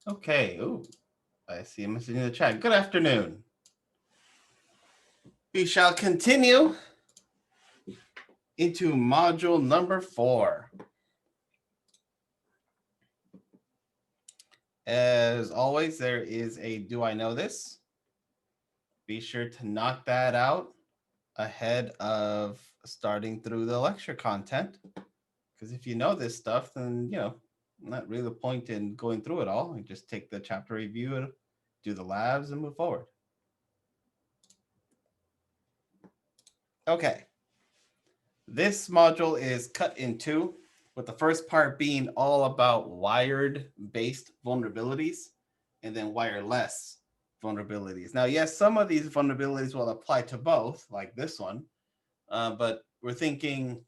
Okay. Ooh, I see a message in the chat. Good afternoon. We shall continue into module number 4. As always, there is a Do I Know This? Be sure to knock that out ahead of starting through the lecture content. Because if you know this stuff, then, not really the point in going through it all. You just take the chapter review and do the labs and move forward. Okay. This module is cut in two, with the first part being all about wired-based vulnerabilities and then wireless vulnerabilities. Now, yes, some of these vulnerabilities will apply to both, like this one, but we're thinking,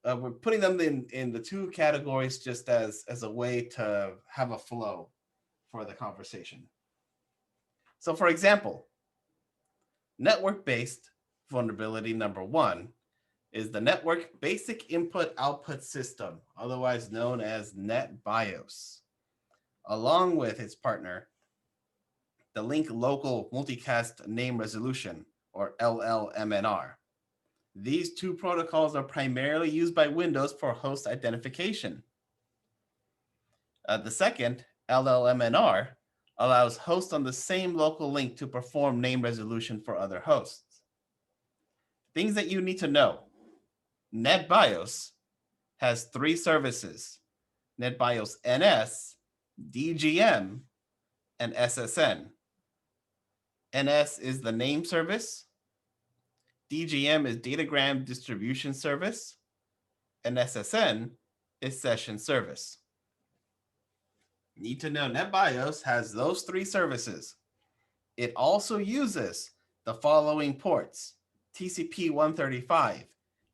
we're putting them in the two categories just as a way to have a flow for the conversation. So for example, network-based vulnerability number 1 is the Network Basic Input-Output System, otherwise known as NETBIOS, along with its partner, the Link Local Multicast Name Resolution, or LLMNR. These two protocols are primarily used by Windows for host identification. The second, LLMNR, allows hosts on the same local link to perform name resolution for other hosts. Things that you need to know. NetBIOS has 3 services: NetBIOS NS, DGM, and SSN. NS is the name service, DGM is datagram distribution service, and SSN is session service. Need to know NetBIOS has those 3 services. It also uses the following ports: TCP 135,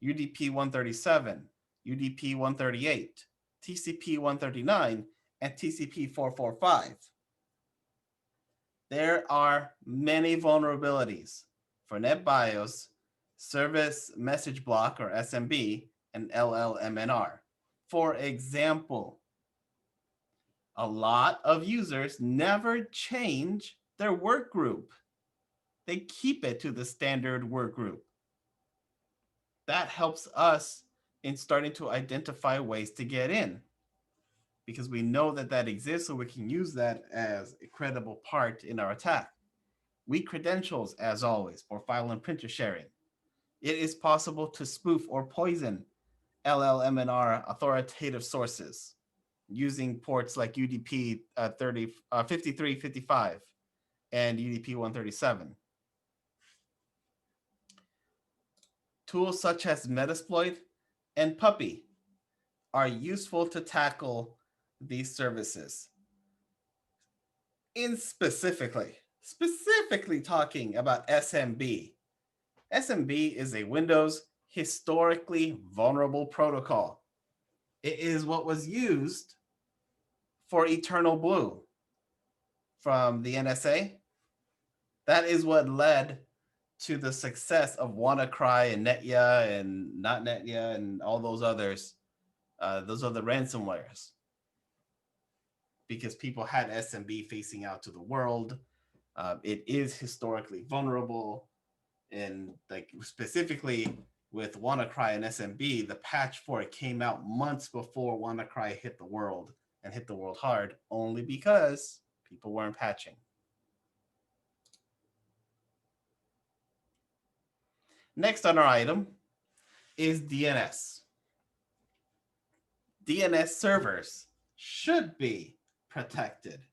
UDP 137, UDP 138, TCP 139, and TCP 445. There are many vulnerabilities for NetBIOS, Service Message Block, or SMB, and LLMNR. For example, a lot of users never change their work group. They keep it to the standard work group. That helps us in starting to identify ways to get in, because we know that exists, so we can use that as a credible part in our attack. Weak credentials, as always, for file and printer sharing. It is possible to spoof or poison LLMNR authoritative sources using ports like UDP 5355 and UDP 137. Tools such as Metasploit and Puppy are useful to tackle these services. In specifically talking about SMB. SMB is a Windows historically vulnerable protocol. It is what was used for Eternal Blue from the NSA. That is what led to the success of WannaCry and Netya and not Netya and all those others. Those are the ransomwares, because people had SMB facing out to the world. It is historically vulnerable, and like specifically with WannaCry and SMB, the patch for it came out months before WannaCry hit the world, and hit the world hard, only because people weren't patching. Next on our item is DNS. DNS servers should be protected.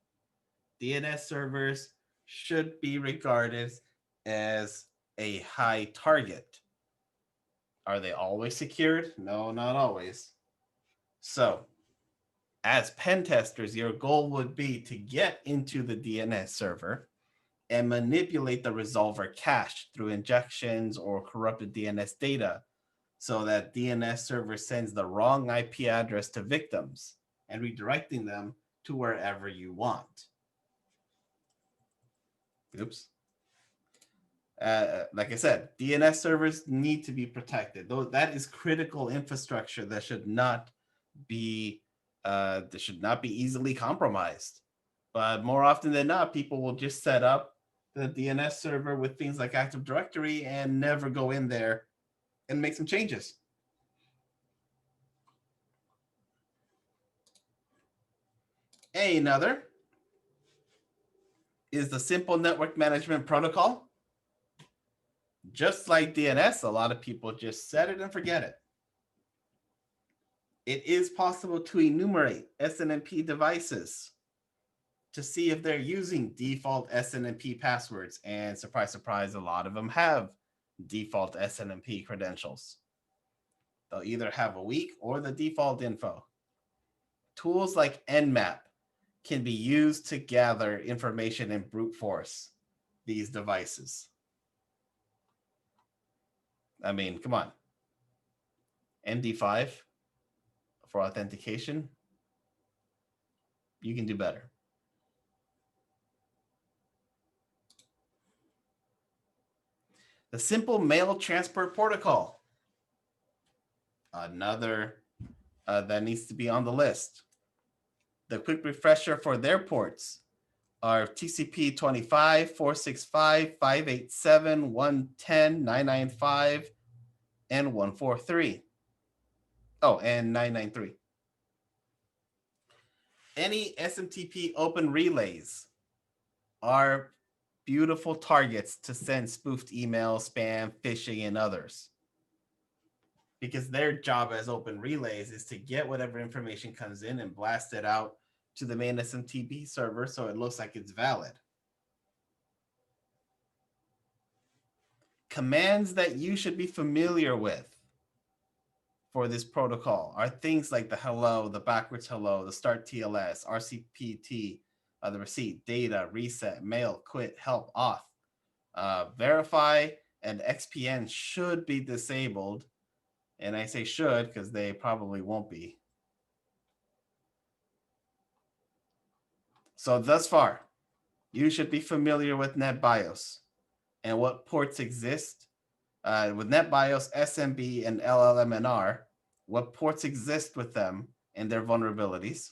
DNS servers should be regarded as a high target. Are they always secured? No, not always. So, as pen testers, your goal would be to get into the DNS server and manipulate the resolver cache through injections or corrupted DNS data, so that DNS server sends the wrong IP address to victims and redirecting them to wherever you want. Oops. Like I said, DNS servers need to be protected. Though that is critical infrastructure that should not be easily compromised. But more often than not, people will just set up the DNS server with things like Active Directory and never go in there and make some changes. Another is the Simple Network Management Protocol. Just like DNS, a lot of people just set it and forget it. It is possible to enumerate SNMP devices to see if they're using default SNMP passwords. And surprise, surprise, a lot of them have default SNMP credentials. They'll either have a weak or the default info. Tools like Nmap can be used to gather information and brute force these devices. I mean, come on. MD5 for authentication, you can do better. The Simple Mail Transport Protocol, another that needs to be on the list. The quick refresher for their ports are TCP 25, 465, 587, 110, 995, and 143. Oh, and 993. Any SMTP open relays are beautiful targets to send spoofed emails, spam, phishing, and others. Because their job as open relays is to get whatever information comes in and blast it out to the main SMTP server so it looks like it's valid. Commands that you should be familiar with for this protocol are things like the hello, the backwards hello, the start TLS, RCPT, the receipt, data, reset, mail, quit, help, off. Verify and XPN should be disabled. And I say should because they probably won't be. So thus far, you should be familiar with NetBIOS and what ports exist. With NetBIOS, SMB, and LLMNR, what ports exist with them and their vulnerabilities.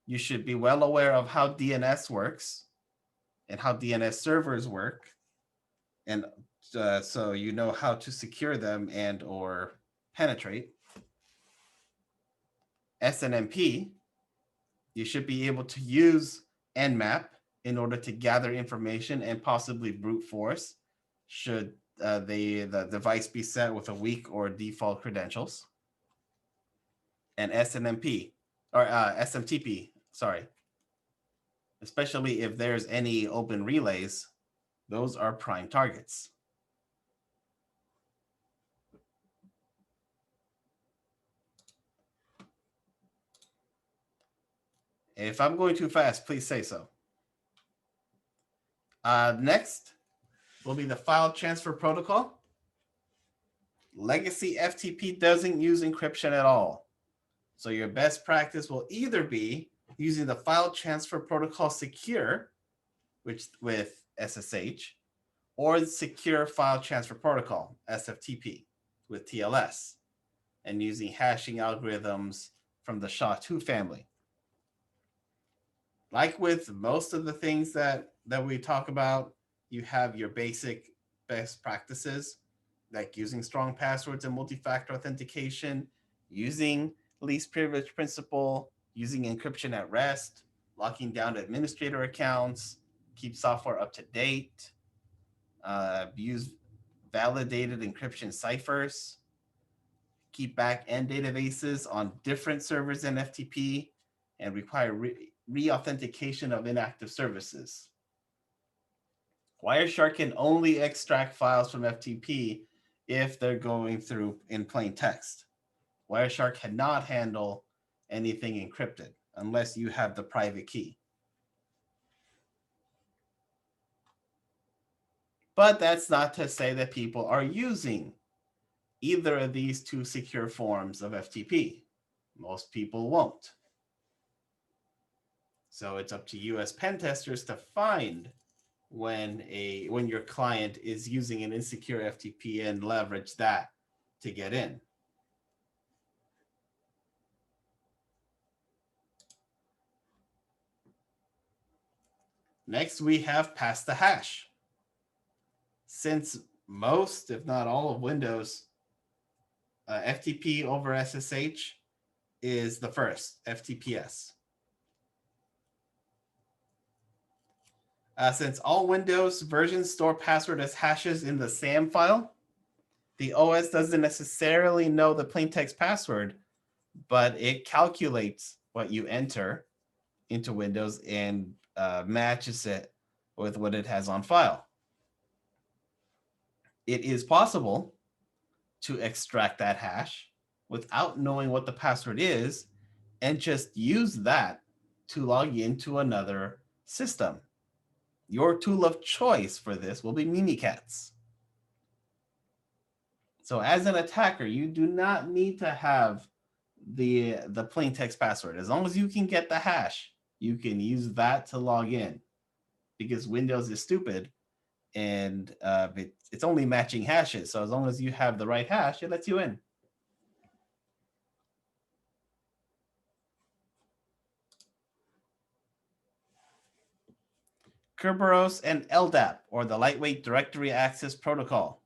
You should be well aware of how DNS works and how DNS servers work. And so you know how to secure them and or penetrate. SNMP, you should be able to use Nmap in order to gather information and possibly brute force should the device be set with a weak or default credentials. And SNMP or SMTP, sorry. Especially if there's any open relays, those are prime targets. If I'm going too fast, please say so. Next will be the file transfer protocol. Legacy FTP doesn't use encryption at all. So your best practice will either be using the file transfer protocol secure, which with SSH, or the secure file transfer protocol, SFTP, with TLS, and using hashing algorithms from the SHA-2 family. Like with most of the things that we talk about, you have your basic best practices, like using strong passwords and multi-factor authentication, using least privilege principle, using encryption at rest, locking down administrator accounts, keep software up to date, use validated encryption ciphers, keep back-end databases on different servers than FTP, and require re-authentication of inactive services. Wireshark can only extract files from FTP if they're going through in plain text. Wireshark cannot handle anything encrypted unless you have the private key. But that's not to say that people are using either of these two secure forms of FTP. Most people won't. So it's up to you as pen testers to find when your client is using an insecure FTP and leverage that to get in. Next, we have pass the hash. Since most, if not all of Windows, FTP over SSH is the first, FTPS. Since all Windows versions store password as hashes in the SAM file, the OS doesn't necessarily know the plaintext password, but it calculates what you enter into Windows and matches it with what it has on file. It is possible to extract that hash without knowing what the password is and just use that to log into another system. Your tool of choice for this will be Mimikatz. So as an attacker, you do not need to have the plain text password. As long as you can get the hash, you can use that to log in, because Windows is stupid and it's only matching hashes. So as long as you have the right hash, it lets you in. KERBEROS and LDAP, or the Lightweight Directory Access Protocol.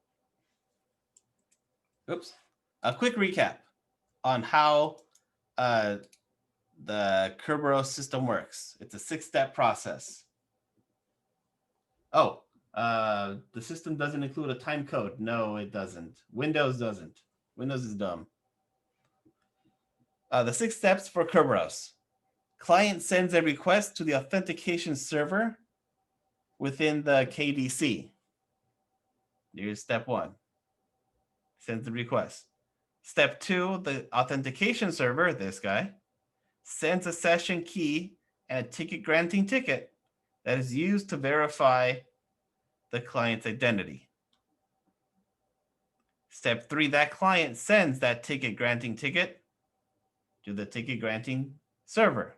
Oops. A quick recap on how the KERBEROS system works. It's a 6-step process. Oh, the system doesn't include a time code. No, it doesn't. Windows doesn't. Windows is dumb. The 6 steps for KERBEROS. Client sends a request to the authentication server within the KDC. Here's step 1. Sends the request. Step 2, the authentication server, this guy, sends a session key and a ticket granting ticket that is used to verify the client's identity. Step 3, that client sends that ticket granting ticket to the ticket granting server.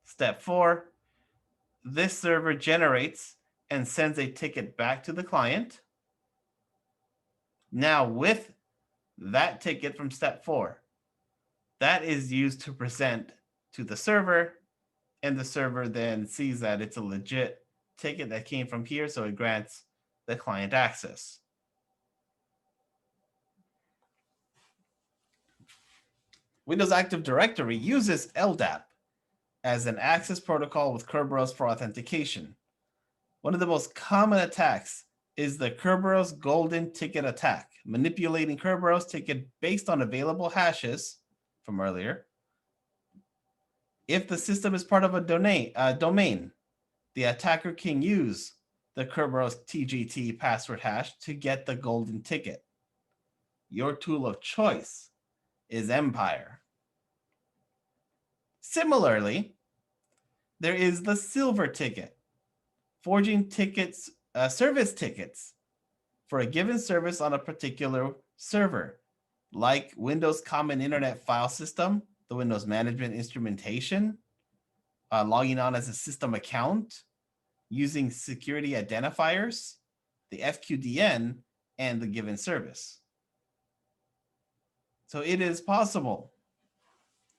Step 4, this server generates and sends a ticket back to the client. Now with that ticket from step 4, that is used to present to the server, and the server then sees that it's a legit ticket that came from here, so it grants the client access. Windows Active Directory uses LDAP as an access protocol with KERBEROS for authentication. One of the most common attacks is the KERBEROS golden ticket attack, manipulating KERBEROS ticket based on available hashes from earlier. If the system is part of a domain, the attacker can use the KERBEROS TGT password hash to get the golden ticket. Your tool of choice is Empire. Similarly, there is the silver ticket, forging tickets, service tickets for a given service on a particular server, like Windows Common Internet File System, the Windows Management Instrumentation, logging on as a system account, using security identifiers, the FQDN, and the given service. So it is possible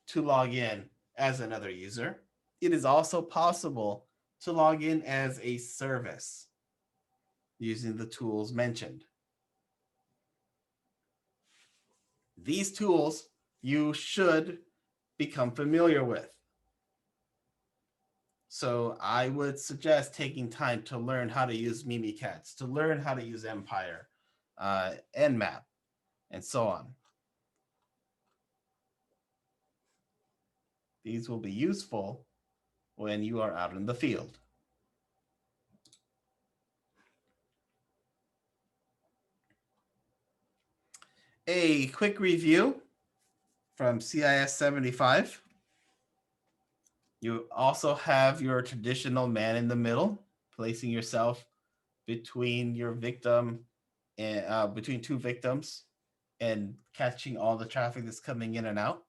to log in as another user. It is also possible to log in as a service using the tools mentioned. These tools you should become familiar with. So I would suggest taking time to learn how to use Mimikatz, to learn how to use Empire, Nmap, and so on. These will be useful when you are out in the field. A quick review from CIS 75. You also have your traditional man in the middle, placing yourself between your victim and between two victims and catching all the traffic that's coming in and out.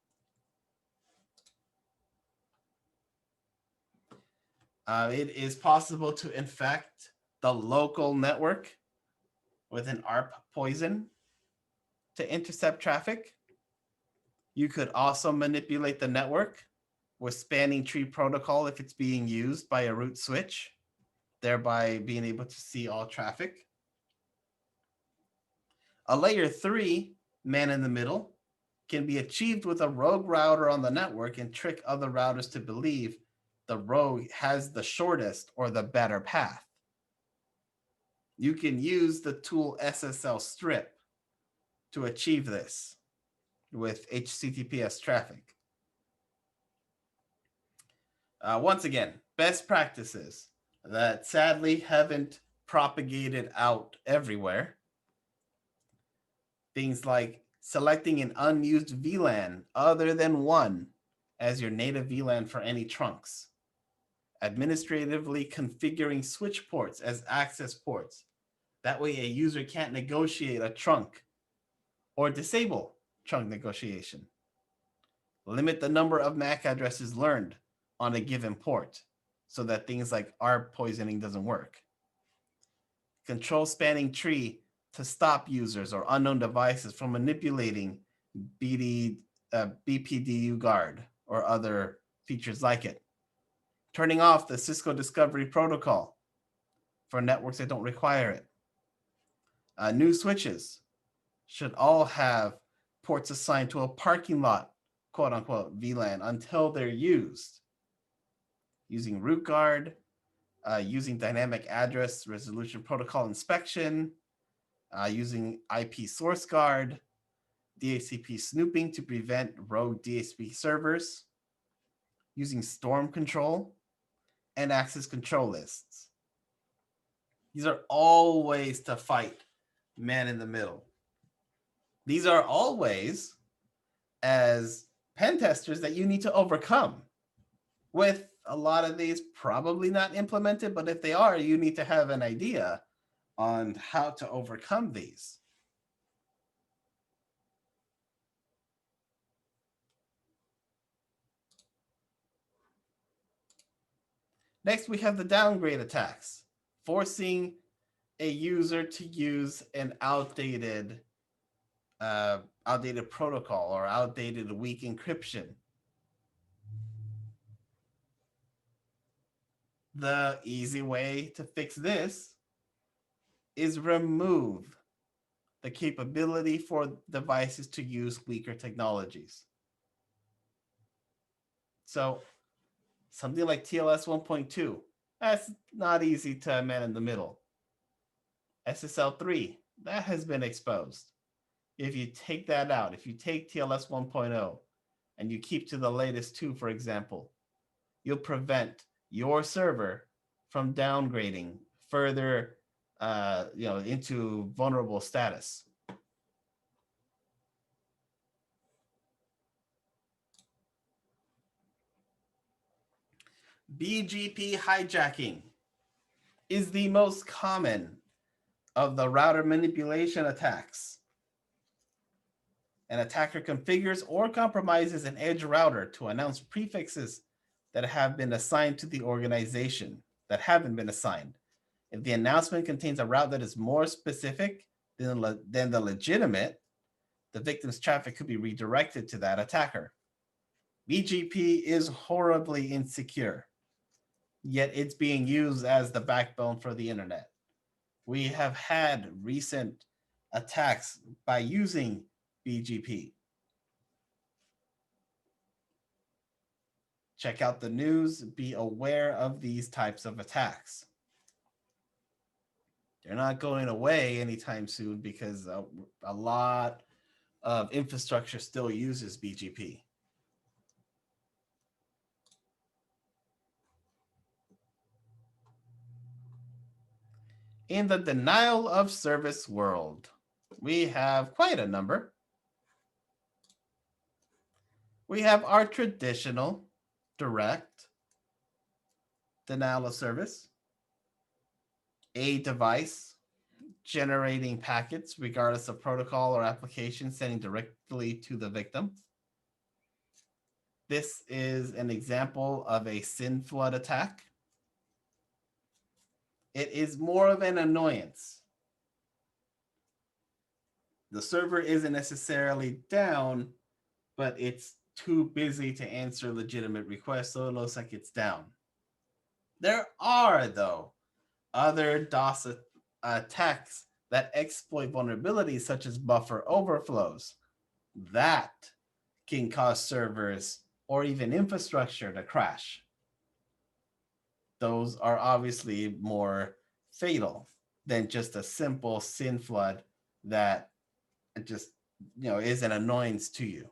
It is possible to infect the local network with an ARP poison to intercept traffic. You could also manipulate the network with spanning tree protocol if it's being used by a root switch, thereby being able to see all traffic. A layer 3, man in the middle, can be achieved with a rogue router on the network and trick other routers to believe the rogue has the shortest or the better path. You can use the tool SSL strip to achieve this with HTTPS traffic. Once again, best practices that sadly haven't propagated out everywhere. Things like selecting an unused VLAN other than one as your native VLAN for any trunks. Administratively configuring switch ports as access ports. That way a user can't negotiate a trunk or disable trunk negotiation. Limit the number of MAC addresses learned on a given port so that things like ARP poisoning doesn't work. Control spanning tree to stop users or unknown devices from manipulating BPDU guard or other features like it. Turning off the Cisco Discovery Protocol for networks that don't require it. New switches should all have ports assigned to a parking lot, quote unquote, VLAN until they're used. Using root guard, using dynamic address resolution protocol inspection, using IP source guard, DHCP snooping to prevent rogue DHCP servers, using storm control, and access control lists. These are all ways to fight man in the middle. These are all ways as pen testers that you need to overcome. With a lot of these probably not implemented, but if they are, you need to have an idea on how to overcome these. Next, we have the downgrade attacks, forcing a user to use an outdated protocol or outdated weak encryption. The easy way to fix this is remove the capability for devices to use weaker technologies. So something like TLS 1.2, that's not easy to man in the middle. SSL 3, that has been exposed. If you take that out, if you take TLS 1.0 and you keep to the latest 2, for example, you'll prevent your server from downgrading further into vulnerable status. BGP hijacking is the most common of the router manipulation attacks. An attacker configures or compromises an edge router to announce prefixes that have been assigned to the organization that haven't been assigned. If the announcement contains a route that is more specific than the legitimate, the victim's traffic could be redirected to that attacker. BGP is horribly insecure, yet it's being used as the backbone for the internet. We have had recent attacks by using BGP. Check out the news, be aware of these types of attacks. They're not going away anytime soon because a lot of infrastructure still uses BGP. In the denial of service world, we have quite a number. We have our traditional direct denial of service, a device generating packets regardless of protocol or application sending directly to the victim. This is an example of a SYN flood attack. It is more of an annoyance. The server isn't necessarily down, but it's too busy to answer legitimate requests, so it looks like it's down. There are, though, other DOS attacks that exploit vulnerabilities such as buffer overflows. That can cause servers or even infrastructure to crash. Those are obviously more fatal than just a simple SYN flood that just is an annoyance to you.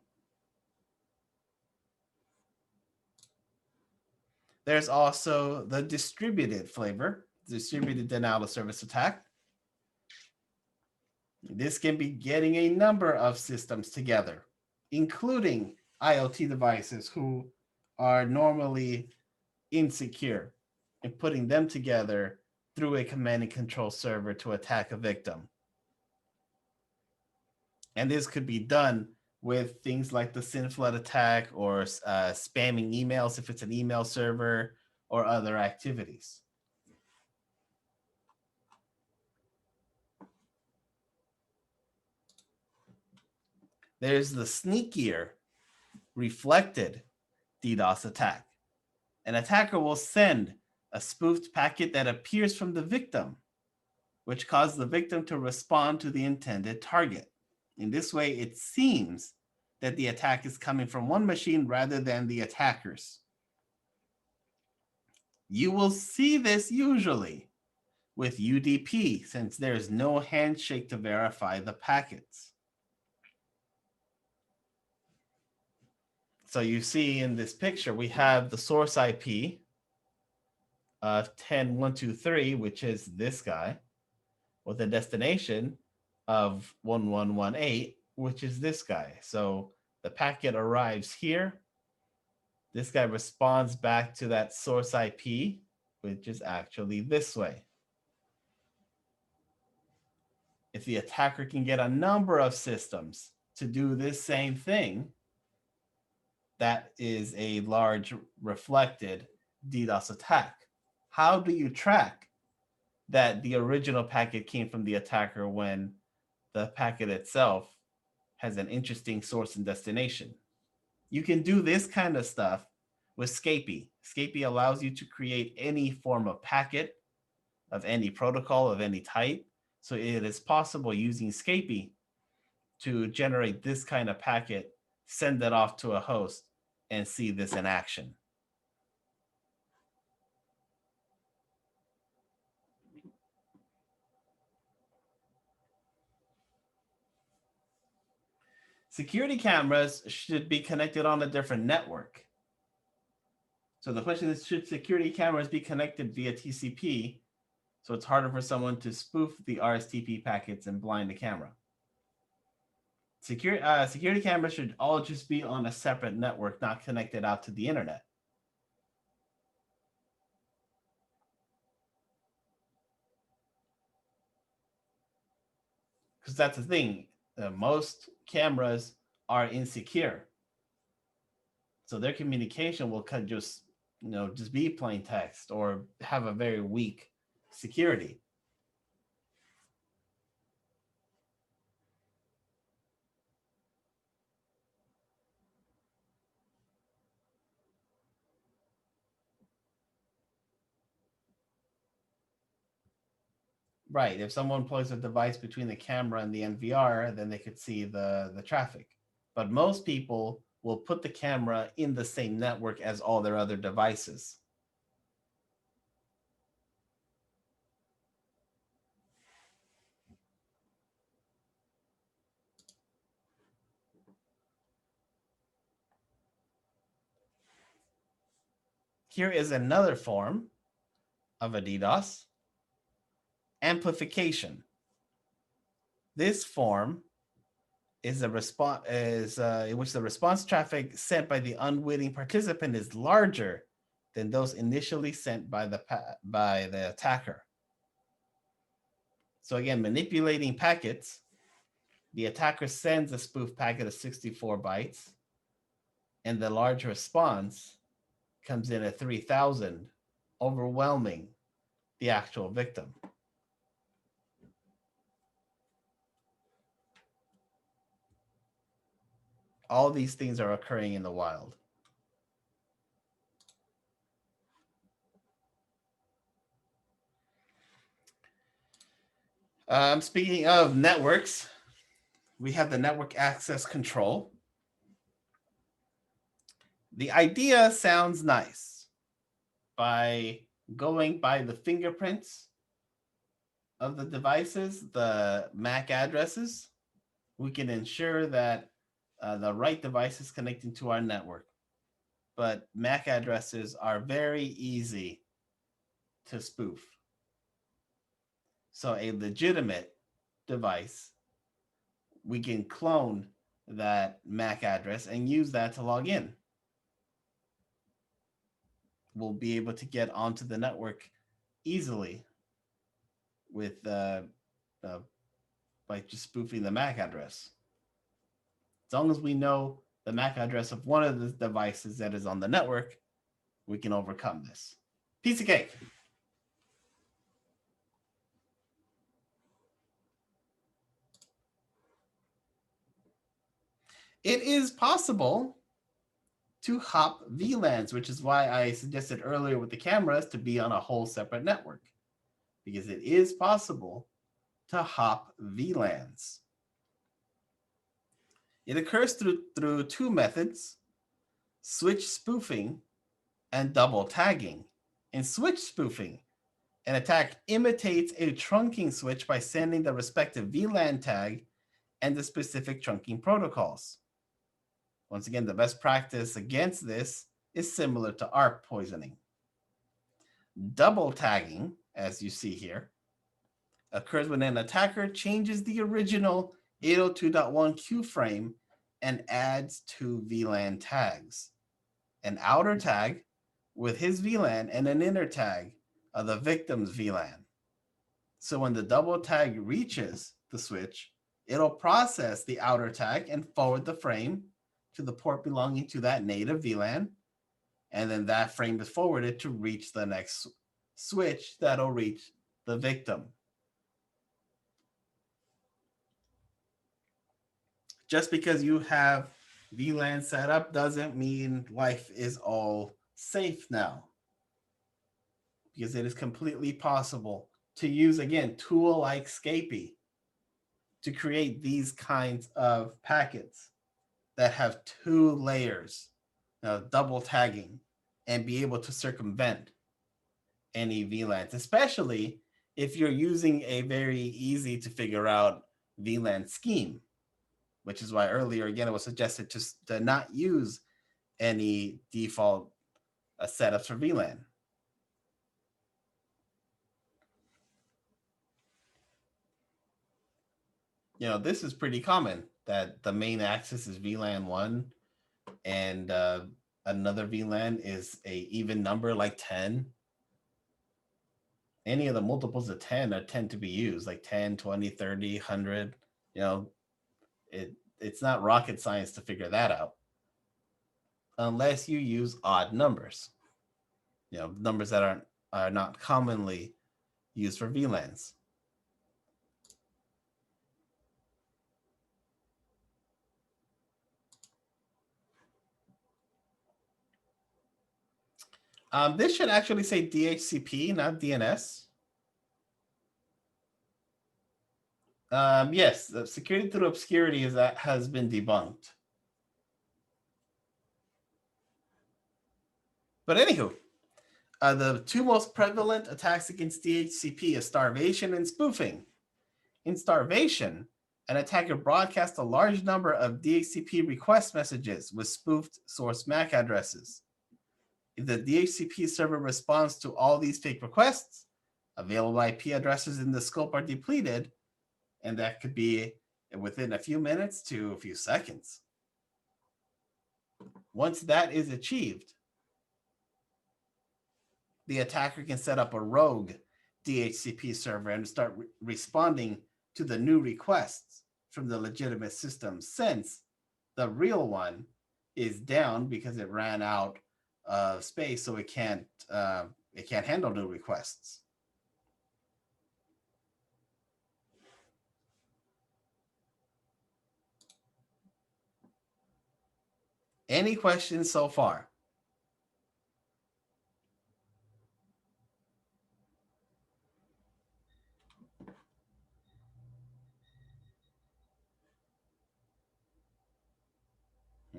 There's also the distributed flavor, distributed denial of service attack. This can be getting a number of systems together, including IoT devices who are normally insecure, and putting them together through a command and control server to attack a victim. And this could be done with things like the SYN flood attack or spamming emails if it's an email server or other activities. There's the sneakier reflected DDoS attack. An attacker will send a spoofed packet that appears from the victim, which causes the victim to respond to the intended target. In this way, it seems that the attack is coming from one machine rather than the attackers. You will see this usually with UDP, since there is no handshake to verify the packets. So you see in this picture, we have the source IP of 10.123, which is this guy, with a destination of 1118, which is this guy. So the packet arrives here. This guy responds back to that source IP, which is actually this way. If the attacker can get a number of systems to do this same thing, that is a large reflected DDoS attack. How do you track that the original packet came from the attacker when the packet itself has an interesting source and destination? You can do this kind of stuff with SCAPI. SCAPI allows you to create any form of packet of any protocol of any type. So it is possible using SCAPI to generate this kind of packet, send it off to a host, and see this in action. Security cameras should be connected on a different network. So the question is, should security cameras be connected via TCP so it's harder for someone to spoof the RSTP packets and blind the camera? Security cameras should all just be on a separate network, not connected out to the internet. Because that's the thing. Most cameras are insecure. So their communication will just be plain text or have a very weak security. Right. If someone plugs a device between the camera and the NVR, then they could see the traffic. But most people will put the camera in the same network as all their other devices. Here is another form of a DDoS: amplification. This form is a response in which the response traffic sent by the unwitting participant is larger than those initially sent by the attacker. So again, manipulating packets, the attacker sends a spoof packet of 64 bytes, and the large response comes in at 3,000, overwhelming the actual victim. All these things are occurring in the wild. Speaking of networks, we have the network access control. The idea sounds nice. By going by the fingerprints of the devices, the MAC addresses, we can ensure that the right device is connecting to our network. But MAC addresses are very easy to spoof. So a legitimate device, we can clone that MAC address and use that to log in. We'll be able to get onto the network easily with by just spoofing the MAC address. As long as we know the MAC address of one of the devices that is on the network, we can overcome this. Piece of cake. It is possible to hop VLANs, which is why I suggested earlier with the cameras to be on a whole separate network, because it is possible to hop VLANs. It occurs through two methods, switch spoofing and double tagging. In switch spoofing, an attack imitates a trunking switch by sending the respective VLAN tag and the specific trunking protocols. Once again, the best practice against this is similar to ARP poisoning. Double tagging, as you see here, occurs when an attacker changes the original 802.1 queue frame and adds two VLAN tags, an outer tag with his VLAN and an inner tag of the victim's VLAN. So when the double tag reaches the switch, it'll process the outer tag and forward the frame to the port belonging to that native VLAN, and then that frame is forwarded to reach the next switch that'll reach the victim. Just because you have VLAN set up doesn't mean life is all safe now, because it is completely possible to use, again, tool like Scapy to create these kinds of packets that have two layers, double tagging, and be able to circumvent any VLANs, especially if you're using a very easy to figure out VLAN scheme, which is why earlier, again, it was suggested to not use any default setups for VLAN. This is pretty common, that the main axis is VLAN 1 and another VLAN is a even number like 10. Any of the multiples of 10 tend to be used, like 10, 20, 30, 100. It's not rocket science to figure that out, unless you use odd numbers, numbers that are not commonly used for VLANs. This should actually say DHCP, not DNS. Yes, the security through obscurity has been debunked. But anywho, the two most prevalent attacks against DHCP is starvation and spoofing. In starvation, an attacker broadcasts a large number of DHCP request messages with spoofed source MAC addresses. If the DHCP server responds to all these fake requests, available IP addresses in the scope are depleted, and that could be within a few minutes to a few seconds. Once that is achieved, the attacker can set up a rogue DHCP server and start responding to the new requests from the legitimate system, since the real one is down because it ran out of space, so it can't handle new requests. Any questions so far?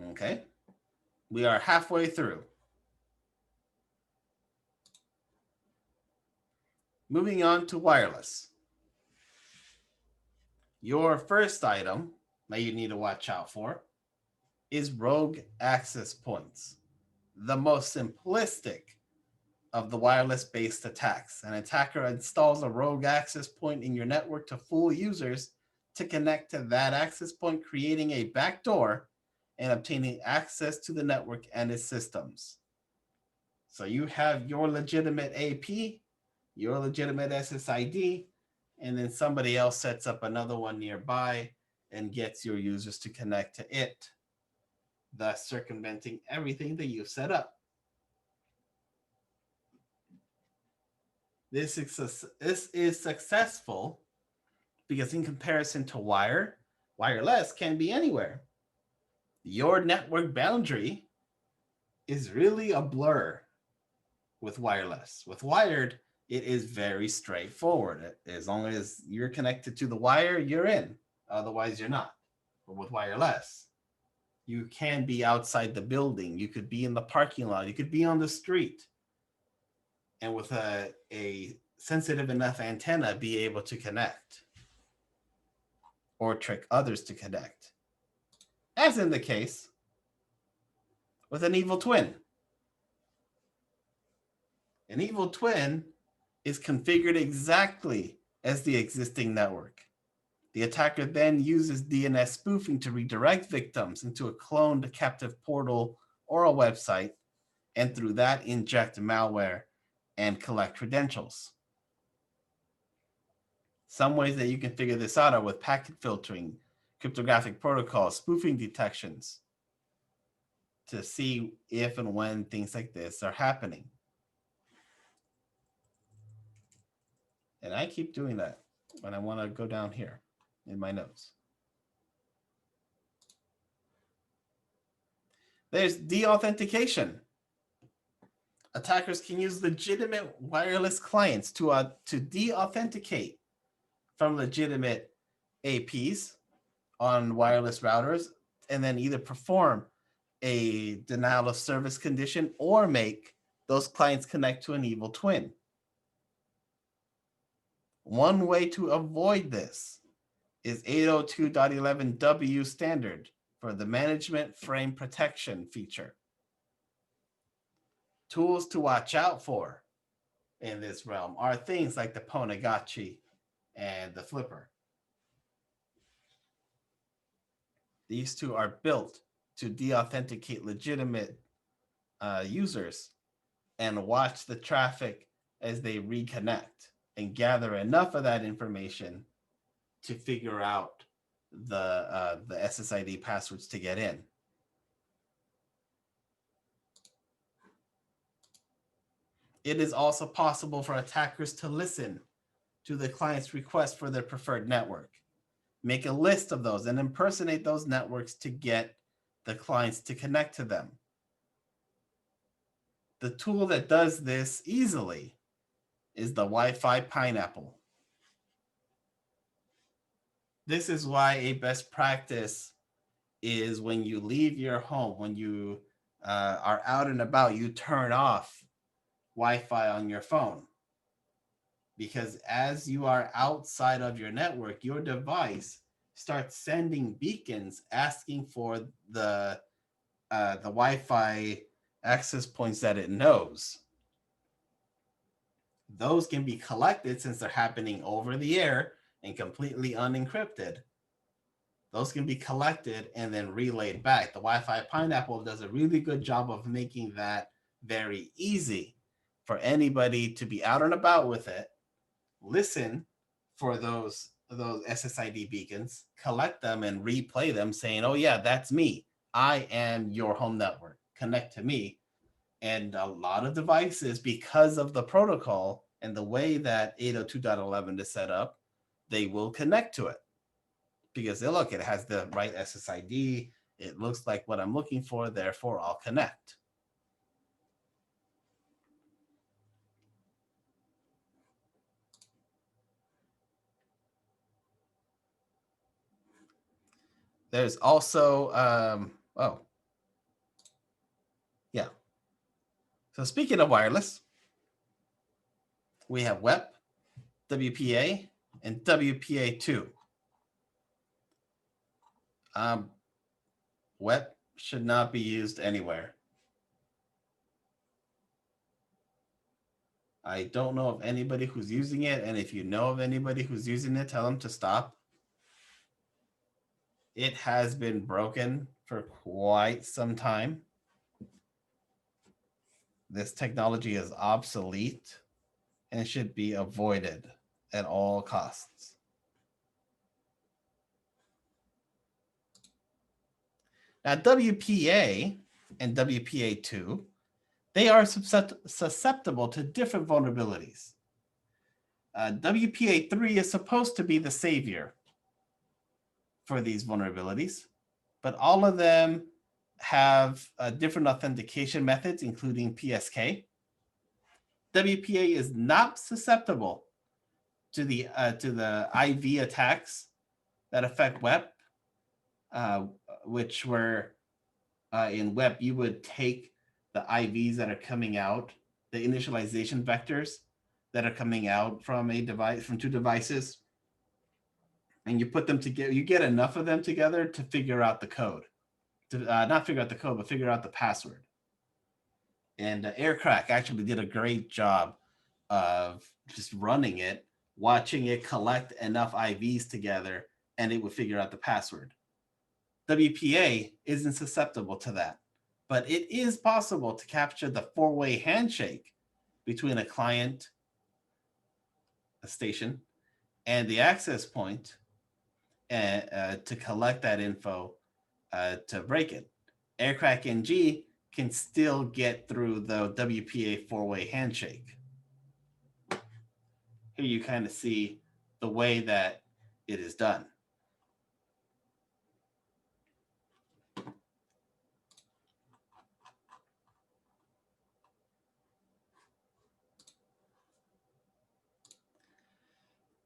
Okay, we are halfway through. Moving on to wireless. Your first item that you need to watch out for is rogue access points. The most simplistic of the wireless-based attacks. An attacker installs a rogue access point in your network to fool users to connect to that access point, creating a backdoor and obtaining access to the network and its systems. So you have your legitimate AP, your legitimate SSID, and then somebody else sets up another one nearby and gets your users to connect to it, thus circumventing everything that you've set up. This is successful because in comparison to wireless can be anywhere. Your network boundary is really a blur with wireless. With wired, it is very straightforward. As long as you're connected to the wire, you're in. Otherwise, you're not. But with wireless, you can be outside the building. You could be in the parking lot. You could be on the street. And with a sensitive enough antenna, be able to connect or trick others to connect. As in the case with an evil twin. An evil twin is configured exactly as the existing network. The attacker then uses DNS spoofing to redirect victims into a cloned captive portal or a website, and through that inject malware and collect credentials. Some ways that you can figure this out are with packet filtering, cryptographic protocols, spoofing detections, to see if and when things like this are happening. And I keep doing that when I want to go down here in my notes. There's deauthentication. Attackers can use legitimate wireless clients to deauthenticate from legitimate APs on wireless routers, and then either perform a denial of service condition or make those clients connect to an evil twin. One way to avoid this is 802.11w standard for the management frame protection feature. Tools to watch out for in this realm are things like the Ponagachi and the Flipper. These two are built to deauthenticate legitimate users and watch the traffic as they reconnect and gather enough of that information to figure out the SSID passwords to get in. It is also possible for attackers to listen to the client's request for their preferred network, make a list of those, and impersonate those networks to get the clients to connect to them. The tool that does this easily is the Wi-Fi Pineapple. This is why a best practice is when you leave your home, when you are out and about, you turn off Wi-Fi on your phone. Because as you are outside of your network, your device starts sending beacons asking for the Wi-Fi access points that it knows. Those can be collected since they're happening over the air and completely unencrypted. Those can be collected and then relayed back. The Wi-Fi Pineapple does a really good job of making that very easy for anybody to be out and about with it, listen for those SSID beacons, collect them and replay them saying, oh yeah, that's me. I am your home network. Connect to me. And a lot of devices, because of the protocol and the way that 802.11 is set up, they will connect to it. Because they look, it has the right SSID, It looks like what I'm looking for, therefore I'll connect. There's also, oh, yeah. So speaking of wireless, we have WEP, WPA, and WPA2. WEP should not be used anywhere. I don't know of anybody who's using it, and if you know of anybody who's using it, tell them to stop. It has been broken for quite some time. This technology is obsolete and should be avoided at all costs. Now, WPA and WPA2, they are susceptible to different vulnerabilities. WPA3 is supposed to be the savior for these vulnerabilities, but all of them have different authentication methods, including PSK. WPA is not susceptible to the IV attacks that affect WEP, which were in WEP, you would take the IVs that are coming out, the initialization vectors that are coming out from a device, from two devices, and you put them together. You get enough of them together to figure out the code, to not figure out the code, but figure out the password. And Aircrack actually did a great job of just running it, watching it collect enough IVs together, and it would figure out the password. WPA isn't susceptible to that, but it is possible to capture the four-way handshake between a client, a station, and the access point, and to collect that info to break it. Aircrack NG can still get through the WPA four-way handshake. Here you kind of see the way that it is done.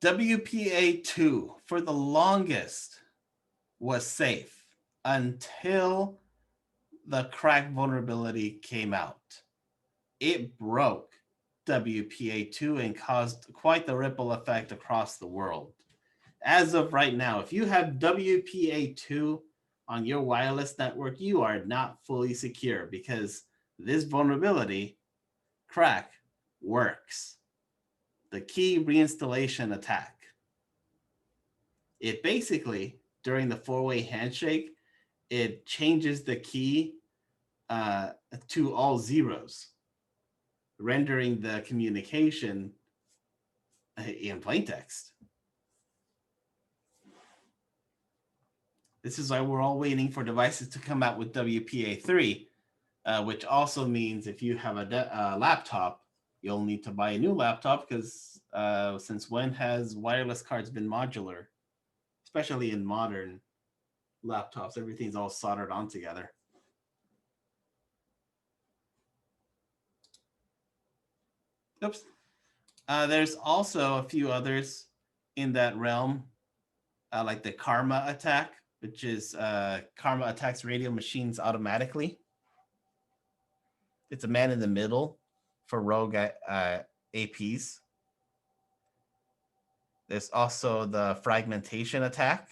WPA2 for the longest was safe until the crack vulnerability came out. It broke WPA2 and caused quite the ripple effect across the world. As of right now, if you have WPA2 on your wireless network, you are not fully secure because this vulnerability, crack, works. The key reinstallation attack. It basically, during the four-way handshake, it changes the key to all zeros, rendering the communication in plain text. This is why we're all waiting for devices to come out with WPA3, which also means if you have a laptop, you'll need to buy a new laptop because since when has wireless cards been modular? Especially in modern laptops, everything's all soldered on together. Oops. There's also a few others in that realm, like the Karma attack, which is Karma attacks radio machines automatically. It's a man in the middle for rogue APs. There's also the fragmentation attack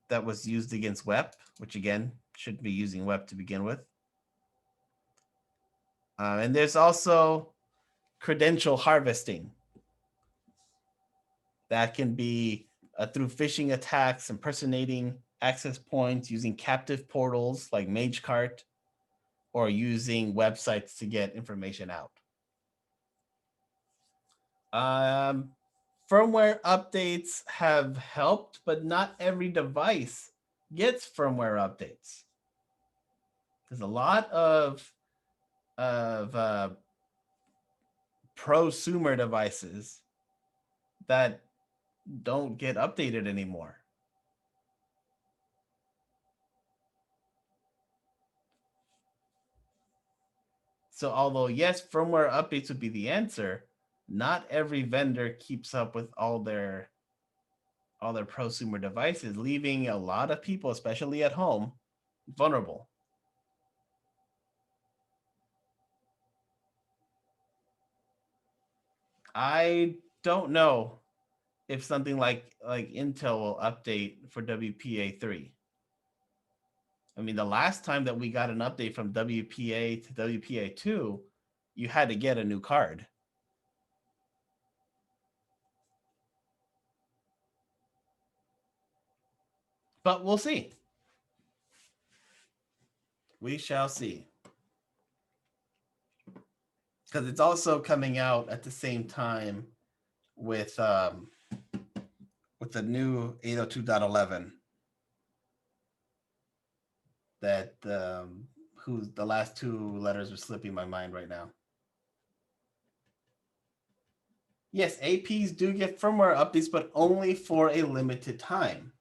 that was used against WEP, which again, shouldn't be using WEP to begin with. And there's also credential harvesting. That can be through phishing attacks, impersonating access points, using captive portals like MageCart, or using websites to get information out. Firmware updates have helped, but not every device gets firmware updates. There's a lot of prosumer devices that don't get updated anymore. So although yes, firmware updates would be the answer, not every vendor keeps up with all their prosumer devices, leaving a lot of people, especially at home, vulnerable. I don't know if something like Intel will update for WPA3. I mean, the last time that we got an update from WPA to WPA2, you had to get a new card. But we'll see. We shall see. Because it's also coming out at the same time with the new 802.11 that who's the last two letters are slipping my mind right now. Yes, APs do get firmware updates, but only for a limited time.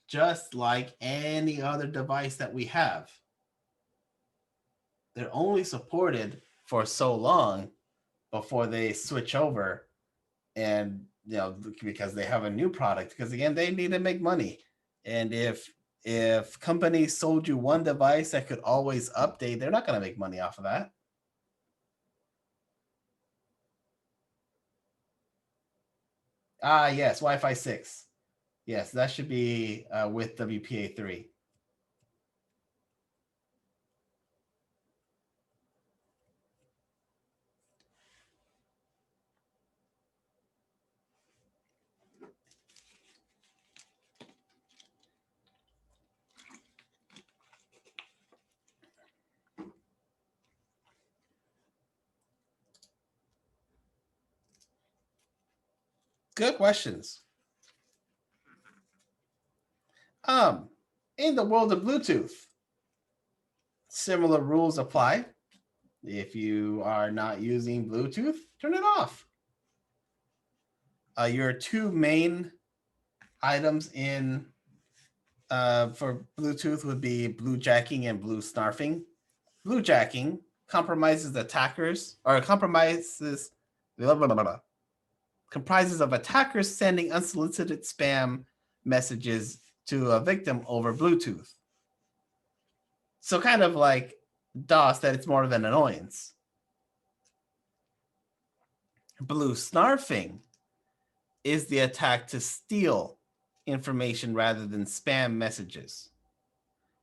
Just like any other device that we have. They're only supported for so long before they switch over, and because they have a new product, because again, they need to make money. And if companies sold you one device that could always update, they're not going to make money off of that. Yes, Wi-Fi 6. Yes, that should be with WPA3. Good questions. In the world of Bluetooth, similar rules apply. If you are not using Bluetooth, turn it off. Your two main items in for Bluetooth would be bluejacking and BLUESNARFIng. Bluejacking comprises of attackers sending unsolicited spam messages to a victim over Bluetooth. So kind of like DOS, that it's more of an annoyance. BLUESNARFIng is the attack to steal information rather than spam messages.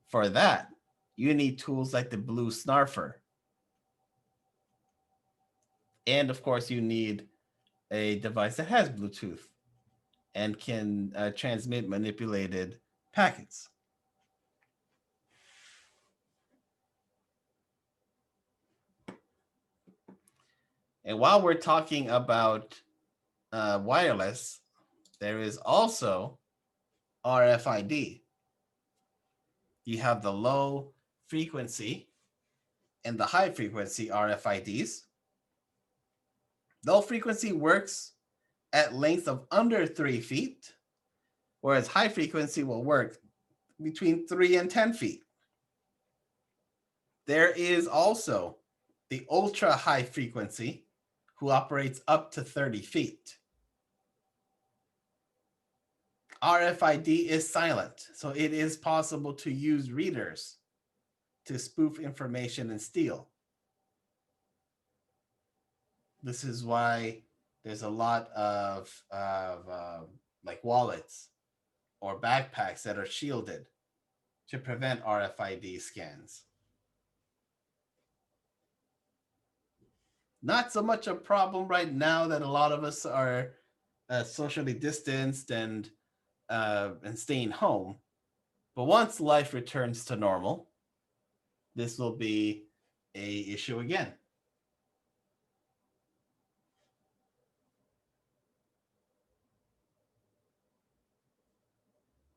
For that, you need tools like the BLUESNARFer. And of course, you need a device that has Bluetooth and can transmit manipulated packets. And while we're talking about wireless, there is also RFID. You have the low frequency and the high frequency RFIDs. Low frequency works at lengths of under 3 feet, whereas high frequency will work between 3 and 10 feet. There is also the ultra high frequency, who operates up to 30 feet. RFID is silent, so it is possible to use readers to spoof information and steal. This is why there's a lot of like wallets or backpacks that are shielded to prevent RFID scans. Not so much a problem right now that a lot of us are socially distanced and staying home. But once life returns to normal, this will be an issue again.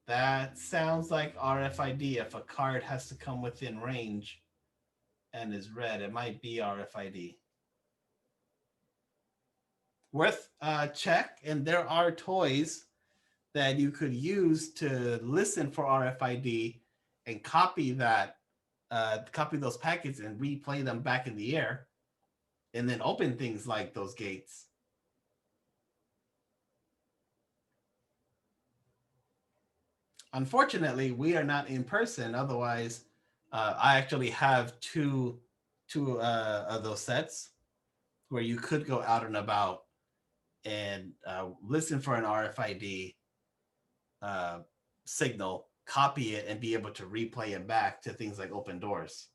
That sounds like RFID. If a card has to come within range and is red, it might be RFID. Worth a check, and there are toys that you could use to listen for RFID and copy that copy those packets and replay them back in the air, and then open things like those gates. Unfortunately, we are not in person. Otherwise, I actually have two of those sets where you could go out and about and listen for an RFID signal, copy it, and be able to replay it back to things like open doors.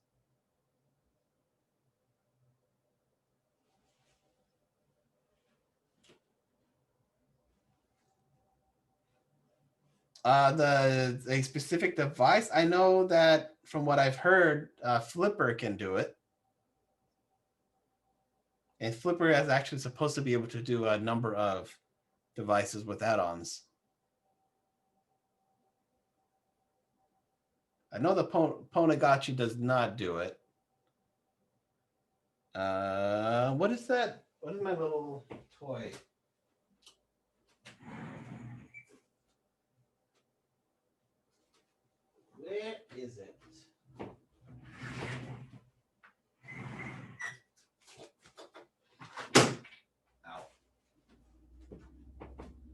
A specific device, I know that from what I've heard, Flipper can do it. And Flipper is actually supposed to be able to do a number of devices with add-ons. I know the Ponagachi does not do it. What is that? What is my little toy? Where is it? Ow.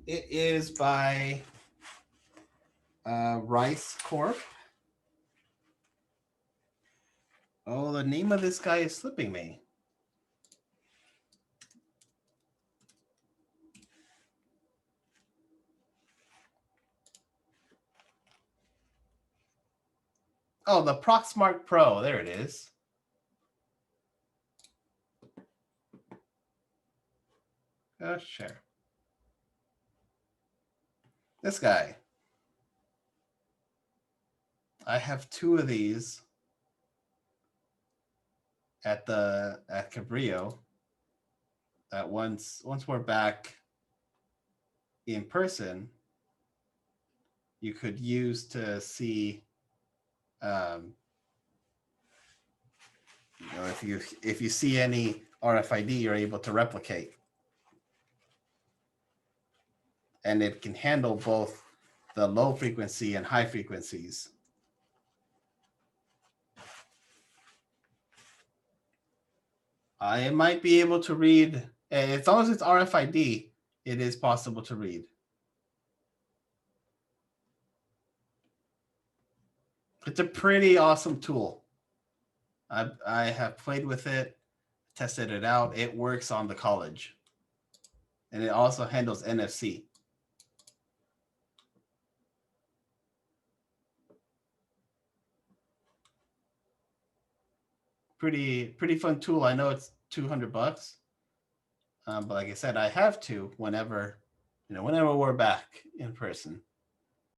It is by Rice Corp. Oh, the name of this guy is slipping me. Oh, the Proxmark Pro. There it is. Sure. This guy. I have two of these at Cabrillo. That once we're back in person, you could use to see if you see any RFID, you're able to replicate. And it can handle both the low frequency and high frequencies. It might be able to read, as long as it's RFID, it is possible to read. It's a pretty awesome tool. I have played with it, tested it out. It works on the college. And it also handles NFC. Pretty fun tool. I know it's $200, but like I said, I have to whenever we're back in person.